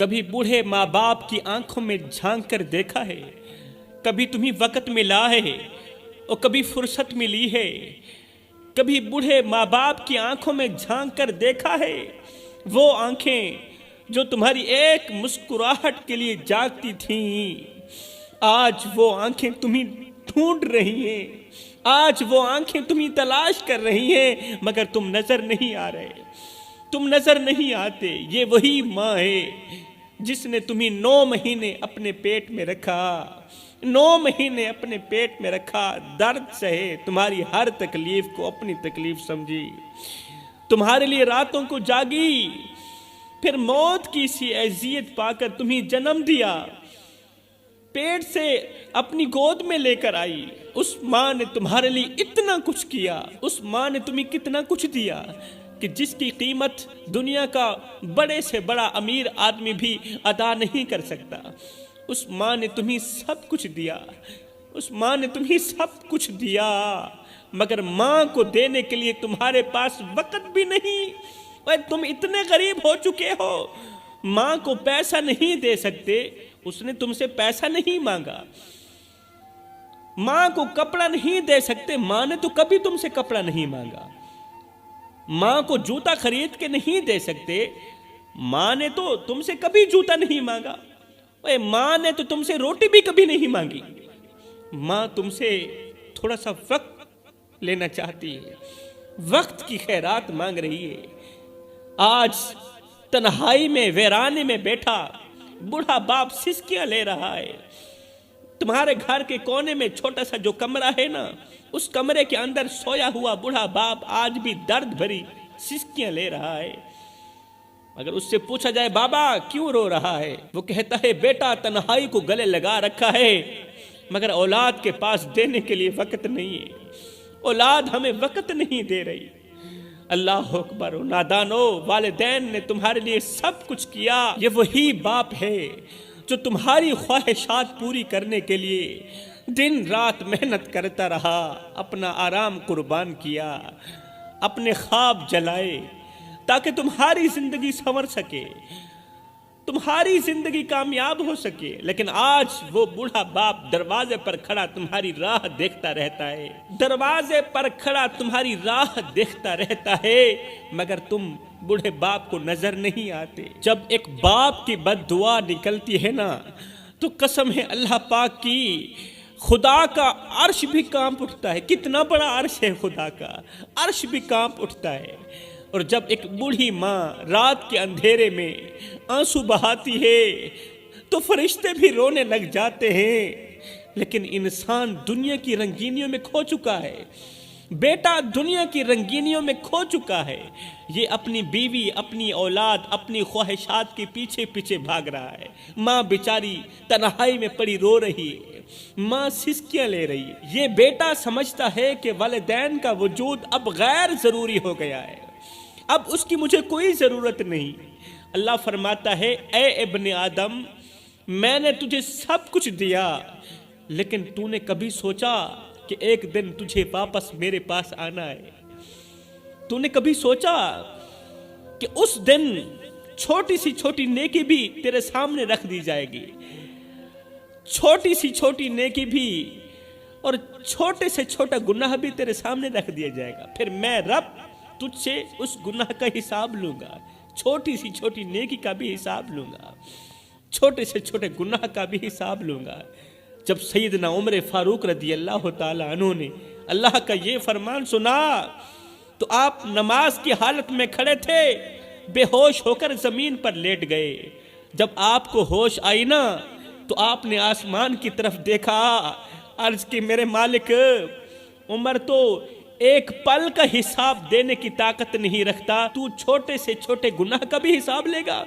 کبھی بوڑھے ماں باپ کی آنکھوں میں جھانک کر دیکھا ہے، کبھی تمہیں وقت ملا ہے اور کبھی فرصت ملی ہے۔ کبھی بوڑھے ماں باپ کی آنکھوں میں جھانک کر دیکھا ہے، وہ آنکھیں جو تمہاری ایک مسکراہٹ کے لیے جاگتی تھیں، آج وہ آنکھیں تمہیں ڈھونڈ رہی ہیں، آج وہ آنکھیں تمہیں تلاش کر رہی ہیں، مگر تم نظر نہیں آ رہے، تم نظر نہیں آتے۔ یہ وہی ماں ہے جس نے تمہیں 9 مہینے اپنے پیٹ میں رکھا، 9 مہینے اپنے پیٹ میں رکھا، درد سہے، تمہاری ہر تکلیف کو اپنی تکلیف سمجھی، تمہارے لیے راتوں کو جاگی، پھر موت کی سی اذیت پا کر تمہیں جنم دیا، پیٹ سے اپنی گود میں لے کر آئی۔ اس ماں نے تمہارے لیے اتنا کچھ کیا، اس ماں نے تمہیں کتنا کچھ دیا کہ جس کی قیمت دنیا کا بڑے سے بڑا امیر آدمی بھی ادا نہیں کر سکتا۔ اس ماں نے تمہیں سب کچھ دیا، اس ماں نے تمہیں سب کچھ دیا، مگر ماں کو دینے کے لیے تمہارے پاس وقت بھی نہیں۔ اور تم اتنے غریب ہو چکے ہو، ماں کو پیسہ نہیں دے سکتے، اس نے تم سے پیسہ نہیں مانگا۔ ماں کو کپڑا نہیں دے سکتے، ماں نے تو کبھی تم سے کپڑا نہیں مانگا۔ ماں کو جوتا خرید کے نہیں دے سکتے، ماں نے تو تم سے کبھی جوتا نہیں مانگا۔ ماں نے تو تم سے روٹی بھی کبھی نہیں مانگی۔ ماں تم سے تھوڑا سا وقت لینا چاہتی ہے، وقت کی خیرات مانگ رہی ہے۔ آج تنہائی میں ویرانے میں بیٹھا بوڑھا باپ سسکیاں لے رہا ہے، تمہارے گھر کے کونے میں چھوٹا سا جو کمرہ ہے نا، اس کمرے کے اندر سویا ہوا بوڑھا باپ آج بھی درد بھری سسکیاں لے رہا ہے۔ اگر اس سے پوچھا جائے بابا کیوں رو رہا ہے، وہ کہتا ہے بیٹا تنہائی کو گلے لگا رکھا ہے، مگر اولاد کے پاس دینے کے لیے وقت نہیں ہے، اولاد ہمیں وقت نہیں دے رہی۔ اللہ اکبر، نادانو، والدین نے تمہارے لیے سب کچھ کیا، یہ وہی باپ ہے جو تمہاری خواہشات پوری کرنے کے لیے دن رات محنت کرتا رہا، اپنا آرام قربان کیا، اپنے خواب جلائے تاکہ تمہاری زندگی سنور سکے، تمہاری زندگی کامیاب ہو سکے۔ لیکن آج وہ بوڑھا باپ دروازے پر کھڑا تمہاری راہ دیکھتا رہتا ہے، دروازے پر کھڑا تمہاری راہ دیکھتا رہتا ہے، مگر تم بوڑھے باپ کو نظر نہیں آتے۔ جب ایک باپ کی بد دعا نکلتی ہے نا، تو قسم ہے اللہ پاک کی، خدا کا عرش بھی کانپ اٹھتا ہے۔ کتنا بڑا عرش ہے خدا کا، عرش بھی کانپ اٹھتا ہے۔ اور جب ایک بوڑھی ماں رات کے اندھیرے میں آنسو بہاتی ہے تو فرشتے بھی رونے لگ جاتے ہیں۔ لیکن انسان دنیا کی رنگینیوں میں کھو چکا ہے، بیٹا دنیا کی رنگینیوں میں کھو چکا ہے، یہ اپنی بیوی، اپنی اولاد، اپنی خواہشات کے پیچھے پیچھے بھاگ رہا ہے۔ ماں بیچاری تنہائی میں پڑی رو رہی ہے، ماں سسکیاں لے رہی ہے۔ یہ بیٹا سمجھتا ہے کہ والدین کا وجود اب غیر ضروری ہو گیا ہے، اب اس کی مجھے کوئی ضرورت نہیں۔ اللہ فرماتا ہے اے ابن آدم، میں نے تجھے سب کچھ دیا، لیکن تو نے کبھی سوچا کہ ایک دن تجھے واپس میرے پاس آنا ہے؟ تو نے کبھی سوچا کہ اس دن چھوٹی سی چھوٹی نیکی بھی تیرے سامنے رکھ دی جائے گی، چھوٹی سی چھوٹی نیکی بھی اور چھوٹے سے چھوٹا گناہ بھی تیرے سامنے رکھ دیا جائے گا، پھر میں رب تجھ سے اس گناہ کا حساب لوں گا، چھوٹی سی چھوٹی نیکی کا بھی حساب لوں گا، چھوٹے سے چھوٹے گناہ کا بھی حساب لوں گا۔ جب سیدنا عمر فاروق رضی اللہ تعالی عنہ نے اللہ کا یہ فرمان سنا تو آپ نماز کی حالت میں کھڑے تھے، بے ہوش ہو کر زمین پر لیٹ گئے۔ جب آپ کو ہوش آئی نا تو آپ نے آسمان کی طرف دیکھا، عرض کی میرے مالک، عمر تو ایک پل کا حساب دینے کی طاقت نہیں رکھتا، تو چھوٹے سے چھوٹے گناہ کا بھی حساب لے گا،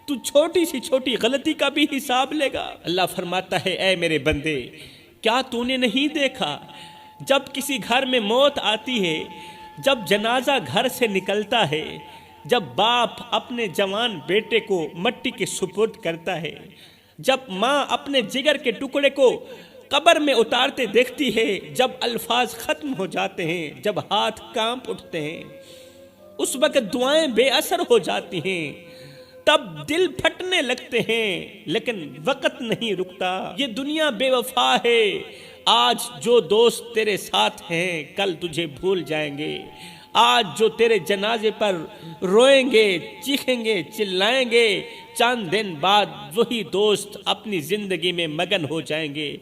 تو چھوٹی سی چھوٹی غلطی کا بھی حساب لے گا۔ اللہ فرماتا ہے اے میرے بندے، کیا تو نے نہیں دیکھا جب کسی گھر میں موت آتی ہے، جب جنازہ گھر سے نکلتا ہے، جب باپ اپنے جوان بیٹے کو مٹی کے سپرد کرتا ہے، جب ماں اپنے جگر کے ٹکڑے کو قبر میں اتارتے دیکھتی ہے، جب الفاظ ختم ہو جاتے ہیں، جب ہاتھ کانپ اٹھتے ہیں، اس وقت دعائیں بے اثر ہو جاتی ہیں، تب دل پھٹنے لگتے ہیں لیکن وقت نہیں رکتا. یہ دنیا بے وفا ہے. آج جو دوست تیرے ساتھ ہیں کل تجھے بھول جائیں گے. آج جو تیرے جنازے پر روئیں گے، چیخیں گے، چلائیں گے، چند دن بعد وہی دوست اپنی زندگی میں مگن ہو جائیں گے،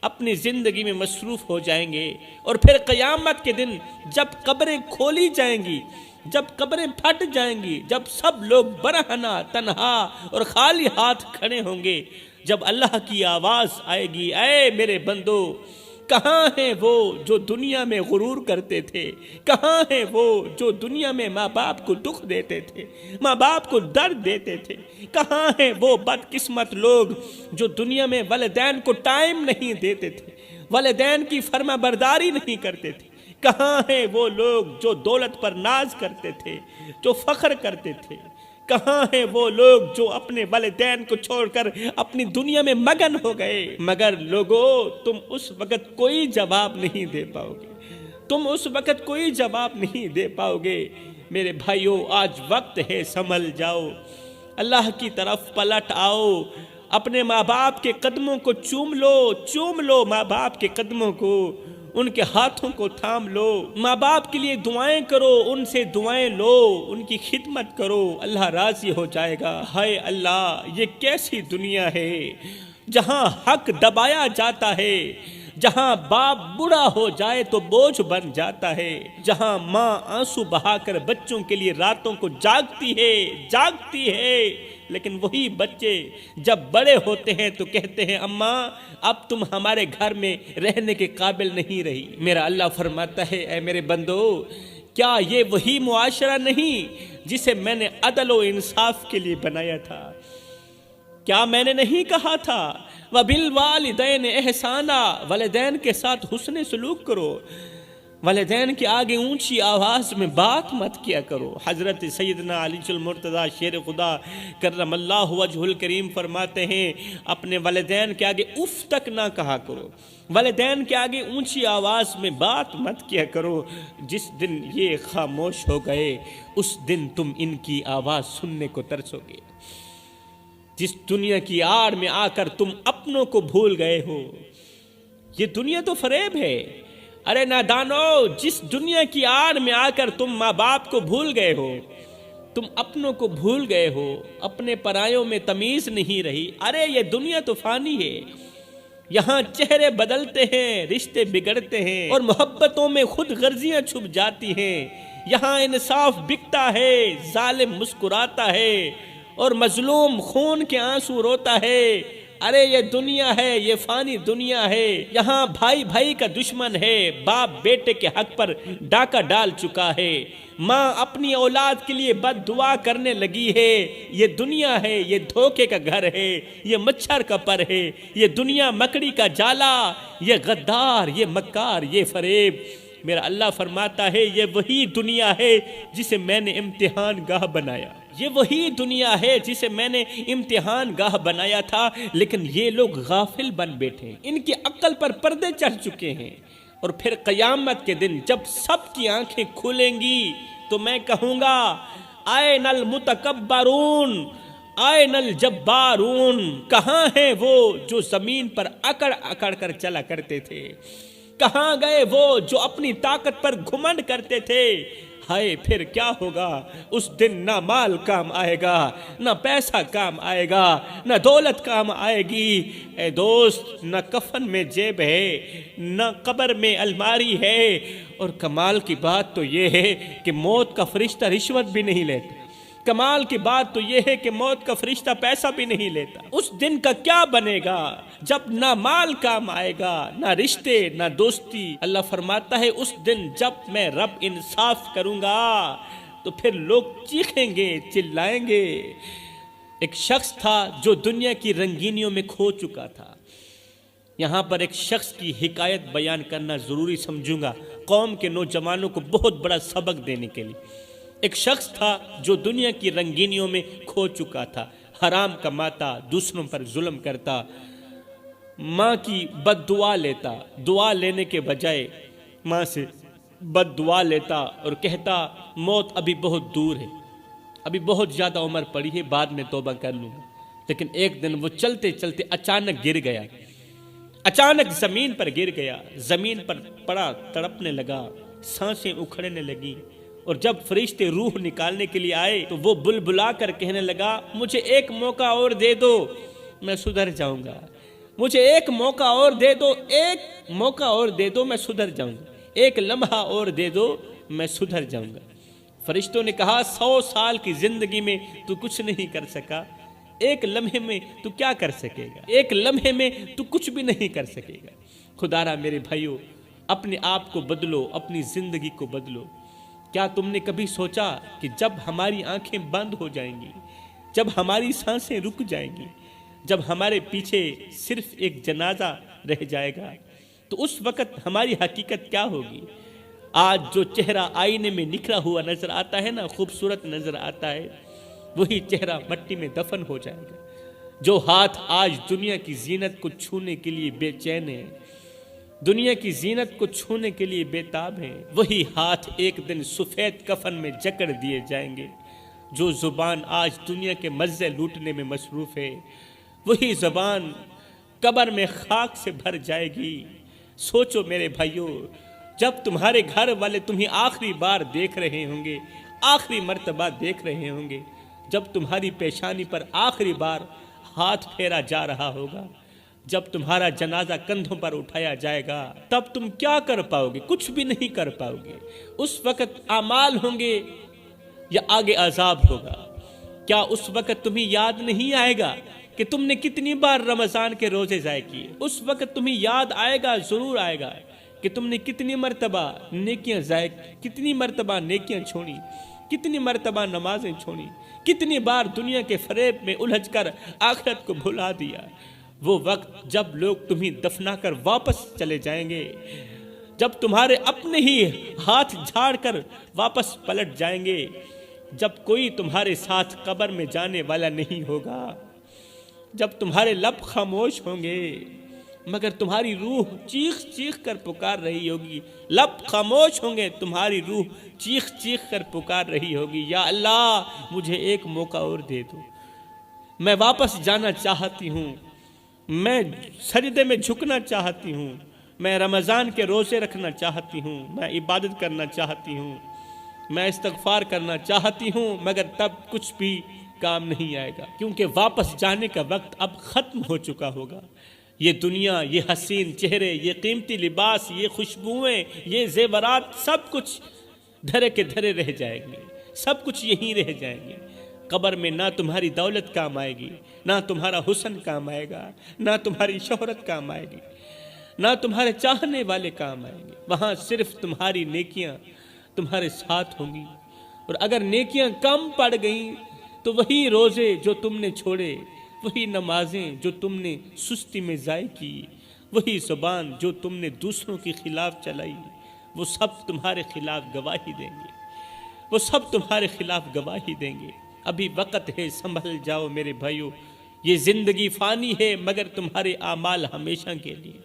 اپنی زندگی میں مصروف ہو جائیں گے. اور پھر قیامت کے دن جب قبریں کھولی جائیں گی، جب قبریں پھٹ جائیں گی، جب سب لوگ برہنہ، تنہا اور خالی ہاتھ کھڑے ہوں گے، جب اللہ کی آواز آئے گی، اے میرے بندو، کہاں ہیں وہ جو دنیا میں غرور کرتے تھے؟ کہاں ہیں وہ جو دنیا میں ماں باپ کو دکھ دیتے تھے، ماں باپ کو درد دیتے تھے؟ کہاں ہیں وہ بدقسمت لوگ جو دنیا میں والدین کو ٹائم نہیں دیتے تھے، والدین کی فرما برداری نہیں کرتے تھے؟ کہاں ہیں وہ لوگ جو دولت پر ناز کرتے تھے، جو فخر کرتے تھے؟ کہاں ہیں وہ لوگ جو اپنے والدین کو چھوڑ کر اپنی دنیا میں مگن ہو گئے؟ مگر لوگو، تم اس وقت کوئی جواب نہیں دے پاؤ گے، تم اس وقت کوئی جواب نہیں دے پاؤ گے. میرے بھائیو، آج وقت ہے، سنبھل جاؤ، اللہ کی طرف پلٹ آؤ، اپنے ماں باپ کے قدموں کو چوم لو ماں باپ کے قدموں کو، ان کے ہاتھوں کو تھام لو، ماں باپ کے لیے دعائیں کرو، ان سے دعائیں لو، ان کی خدمت کرو، اللہ راضی ہو جائے گا. ہائے اللہ، یہ کیسی دنیا ہے جہاں حق دبایا جاتا ہے، جہاں باپ بوڑھا ہو جائے تو بوجھ بن جاتا ہے، جہاں ماں آنسو بہا کر بچوں کے لیے راتوں کو جاگتی ہے، لیکن وہی بچے جب بڑے ہوتے ہیں تو کہتے ہیں اماں اب تم ہمارے گھر میں رہنے کے قابل نہیں رہی. میرا اللہ فرماتا ہے، اے میرے بندو، کیا یہ وہی معاشرہ نہیں جسے میں نے عدل و انصاف کے لیے بنایا تھا؟ کیا میں نے نہیں کہا تھا وَبِالْوَالِدَيْنِ إِحْسَانًا، والدین کے ساتھ حسن سلوک کرو، والدین کے آگے اونچی آواز میں بات مت کیا کرو؟ حضرت سیدنا علی المرتضیٰ شیر خدا کرم اللہ وجہ الکریم فرماتے ہیں، اپنے والدین کے آگے اف تک نہ کہا کرو، والدین کے آگے اونچی آواز میں بات مت کیا کرو. جس دن یہ خاموش ہو گئے اس دن تم ان کی آواز سننے کو ترسو گے. جس دنیا کی آڑ میں آ کر تم اپنوں کو بھول گئے ہو، یہ دنیا تو فریب ہے. ارے نادانو، جس دنیا کی آڑ میں آ کر تم ماں باپ کو بھول گئے ہو، تم اپنوں کو بھول گئے ہو، اپنے پرایوں میں تمیز نہیں رہی. ارے یہ دنیا تو فانی ہے، یہاں چہرے بدلتے ہیں، رشتے بگڑتے ہیں اور محبتوں میں خود غرضیاں چھپ جاتی ہیں. یہاں انصاف بکتا ہے، ظالم مسکراتا ہے اور مظلوم خون کے آنسو روتا ہے. ارے یہ دنیا ہے، یہ فانی دنیا ہے، یہاں بھائی بھائی کا دشمن ہے، باپ بیٹے کے حق پر ڈاکہ ڈال چکا ہے، ماں اپنی اولاد کے لیے بد دعا کرنے لگی ہے. یہ دنیا ہے، یہ دھوکے کا گھر ہے، یہ مچھر کا پر ہے، یہ دنیا مکڑی کا جالا، یہ غدار، یہ مکار، یہ فریب. میرا اللہ فرماتا ہے، یہ وہی دنیا ہے جسے میں نے امتحان گاہ بنایا، یہ وہی دنیا ہے جسے میں نے امتحان گاہ بنایا تھا. لیکن یہ لوگ غافل بن بیٹھے، ان کی عقل پر پردے چڑھ چکے ہیں. اور پھر قیامت کے دن جب سب کی آنکھیں کھلیں گی تو میں کہوں گا، آئین المتکبرون، آئین الجبارون، کہاں ہیں وہ جو زمین پر اکڑ اکڑ کر چلا کرتے تھے؟ کہاں گئے وہ جو اپنی طاقت پر گھمنڈ کرتے تھے؟ ہائے، پھر کیا ہوگا اس دن؟ نہ مال کام آئے گا، نہ پیسہ کام آئے گا، نہ دولت کام آئے گی. اے دوست، نہ کفن میں جیب ہے، نہ قبر میں الماری ہے. اور کمال کی بات تو یہ ہے کہ موت کا فرشتہ رشوت بھی نہیں لیتا. کمال کی بات تو یہ ہے کہ موت کا فرشتہ پیسہ بھی نہیں لیتا. اس دن کا کیا بنے گا جب نہ مال کام آئے گا، نہ رشتے، نہ دوستی؟ اللہ فرماتا ہے، اس دن جب میں رب انصاف کروں گا تو پھر لوگ چیخیں گے، چلائیں گے. ایک شخص تھا جو دنیا کی رنگینیوں میں کھو چکا تھا. یہاں پر ایک شخص کی حکایت بیان کرنا ضروری سمجھوں گا، قوم کے نوجوانوں کو بہت بڑا سبق دینے کے لیے. ایک شخص تھا جو دنیا کی رنگینیوں میں کھو چکا تھا، حرام کماتا، دوسروں پر ظلم کرتا، ماں کی بد دعا لیتا، دعا لینے کے بجائے ماں سے بد دعا لیتا اور کہتا موت ابھی بہت دور ہے. ابھی بہت زیادہ عمر پڑی ہے، بعد میں توبہ کر لوں گا۔ لیکن ایک دن وہ چلتے چلتے اچانک گر گیا، اچانک زمین پر گر گیا، زمین پر پڑا، تڑپنے لگا، سانسیں اکھڑنے لگیں، اور جب فرشتے روح نکالنے کے لیے آئے تو وہ بلبلا کر کہنے لگا مجھے ایک موقع اور دے دو، میں سدھر جاؤں گا، مجھے ایک موقع اور دے دو، ایک موقع اور دے دو، میں سدھر جاؤں گا، ایک لمحہ اور دے دو، میں سدھر جاؤں گا۔ فرشتوں نے کہا 100 سال کی زندگی میں تو کچھ نہیں کر سکا، ایک لمحے میں تو کیا کر سکے گا، ایک لمحے میں تو کچھ بھی نہیں کر سکے گا۔ خدا را میرے بھائیو، اپنے آپ کو بدلو، اپنی زندگی کو بدلو۔ کیا تم نے کبھی سوچا کہ جب ہماری آنکھیں بند ہو جائیں گی، جب ہماری سانسیں رک جائیں گی، جب ہمارے پیچھے صرف ایک جنازہ رہ جائے گا تو اس وقت ہماری حقیقت کیا ہوگی؟ آج جو چہرہ آئینے میں نکھرا ہوا نظر آتا ہے نا، خوبصورت نظر آتا ہے، وہی چہرہ مٹی میں دفن ہو جائے گا۔ جو ہاتھ آج دنیا کی زینت کو چھونے کے لیے بے چین ہے، دنیا کی زینت کو چھونے کے لیے بے تاب ہیں، وہی ہاتھ ایک دن سفید کفن میں جکڑ دیے جائیں گے۔ جو زبان آج دنیا کے مزے لوٹنے میں مصروف ہے، وہی زبان قبر میں خاک سے بھر جائے گی۔ سوچو میرے بھائیو، جب تمہارے گھر والے تمہیں آخری بار دیکھ رہے ہوں گے، آخری مرتبہ دیکھ رہے ہوں گے، جب تمہاری پیشانی پر آخری بار ہاتھ پھیرا جا رہا ہوگا، جب تمہارا جنازہ کندھوں پر اٹھایا جائے گا، تب تم کیا کر پاؤ گے؟ کچھ بھی نہیں کر پاؤ گے۔ اس وقت اعمال ہوں گے یا آگے عذاب ہوگا؟ کیا اس وقت تمہیں یاد نہیں آئے گا کہ تم نے کتنی بار رمضان کے روزے ضائع کیے؟ اس وقت تمہیں یاد آئے گا، ضرور آئے گا، کہ تم نے کتنی مرتبہ نیکیاں ضائع، کتنی مرتبہ نیکیاں چھوڑی، کتنی مرتبہ نمازیں چھوڑی، کتنی بار دنیا کے فریب میں الجھ کر آخرت کو بھلا دیا۔ وہ وقت جب لوگ تمہیں دفنا کر واپس چلے جائیں گے، جب تمہارے اپنے ہی ہاتھ جھاڑ کر واپس پلٹ جائیں گے، جب کوئی تمہارے ساتھ قبر میں جانے والا نہیں ہوگا، جب تمہارے لب خاموش ہوں گے مگر تمہاری روح چیخ چیخ کر پکار رہی ہوگی، لب خاموش ہوں گے، تمہاری روح چیخ چیخ کر پکار رہی ہوگی، یا اللہ مجھے ایک موقع اور دے دو، میں واپس جانا چاہتی ہوں، میں سجدے میں جھکنا چاہتی ہوں، میں رمضان کے روزے رکھنا چاہتی ہوں، میں عبادت کرنا چاہتی ہوں، میں استغفار کرنا چاہتی ہوں، مگر تب کچھ بھی کام نہیں آئے گا، کیونکہ واپس جانے کا وقت اب ختم ہو چکا ہوگا۔ یہ دنیا، یہ حسین چہرے، یہ قیمتی لباس، یہ خوشبوئیں، یہ زیورات، سب کچھ دھرے کے دھرے رہ جائیں گے، سب کچھ یہیں رہ جائیں گے۔ قبر میں نہ تمہاری دولت کام آئے گی، نہ تمہارا حسن کام آئے گا، نہ تمہاری شہرت کام آئے گی، نہ تمہارے چاہنے والے کام آئیں گے۔ وہاں صرف تمہاری نیکیاں تمہارے ساتھ ہوں گی، اور اگر نیکیاں کم پڑ گئیں تو وہی روزے جو تم نے چھوڑے، وہی نمازیں جو تم نے سستی میں ضائع کی، وہی زبان جو تم نے دوسروں کے خلاف چلائی، وہ سب تمہارے خلاف گواہی دیں گے، وہ سب تمہارے خلاف گواہی دیں گے۔ ابھی وقت ہے، سنبھل جاؤ میرے بھائیو، یہ زندگی فانی ہے مگر تمہارے اعمال ہمیشہ کے لیے،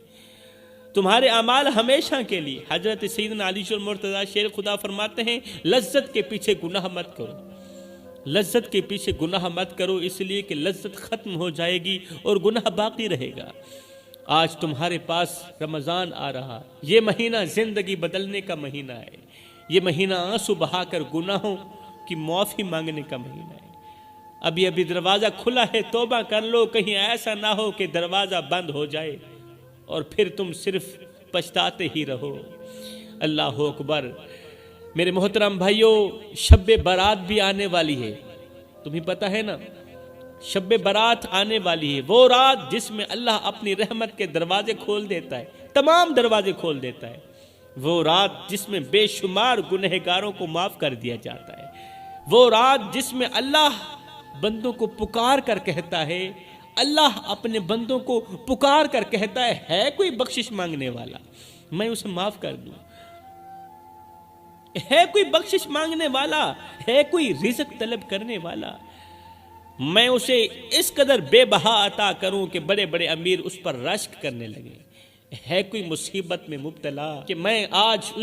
تمہارے اعمال ہمیشہ کے لیے۔ حضرت سیدنا علی المرتضیٰ شیر خدا فرماتے ہیں لذت کے پیچھے گناہ مت کرو، لذت کے پیچھے گناہ مت کرو، اس لیے کہ لذت ختم ہو جائے گی اور گناہ باقی رہے گا۔ آج تمہارے پاس رمضان آ رہا، یہ مہینہ زندگی بدلنے کا مہینہ ہے، یہ مہینہ آنسو بہا کر گناہوں کی معافی مانگنے کا مہینہ ہے۔ ابھی دروازہ کھلا ہے، توبہ کر لو، کہیں ایسا نہ ہو کہ دروازہ بند ہو جائے اور پھر تم صرف پچھتاتے ہی رہو۔ اللہ اکبر۔ میرے محترم بھائیوں، شب برات بھی آنے والی ہے، تمہیں پتہ ہے نا، شب برات آنے والی ہے، وہ رات جس میں اللہ اپنی رحمت کے دروازے کھول دیتا ہے، تمام دروازے کھول دیتا ہے، وہ رات جس میں بے شمار گنہگاروں کو معاف کر دیا جاتا ہے، وہ رات جس میں اللہ بندوں کو پکار کر کہتا ہے، اللہ اپنے بندوں کو پکار کر کہتا ہے کوئی بخشش مانگنے والا، میں اسے معاف کر دوں، ہے کوئی بخشش مانگنے والا، ہے کوئی رزق طلب کرنے والا، میں اسے اس قدر بے بہا عطا کروں کہ بڑے بڑے امیر اس پر رشک کرنے لگے، ہے کوئی مصیبت میں مبتلا کہ میں آج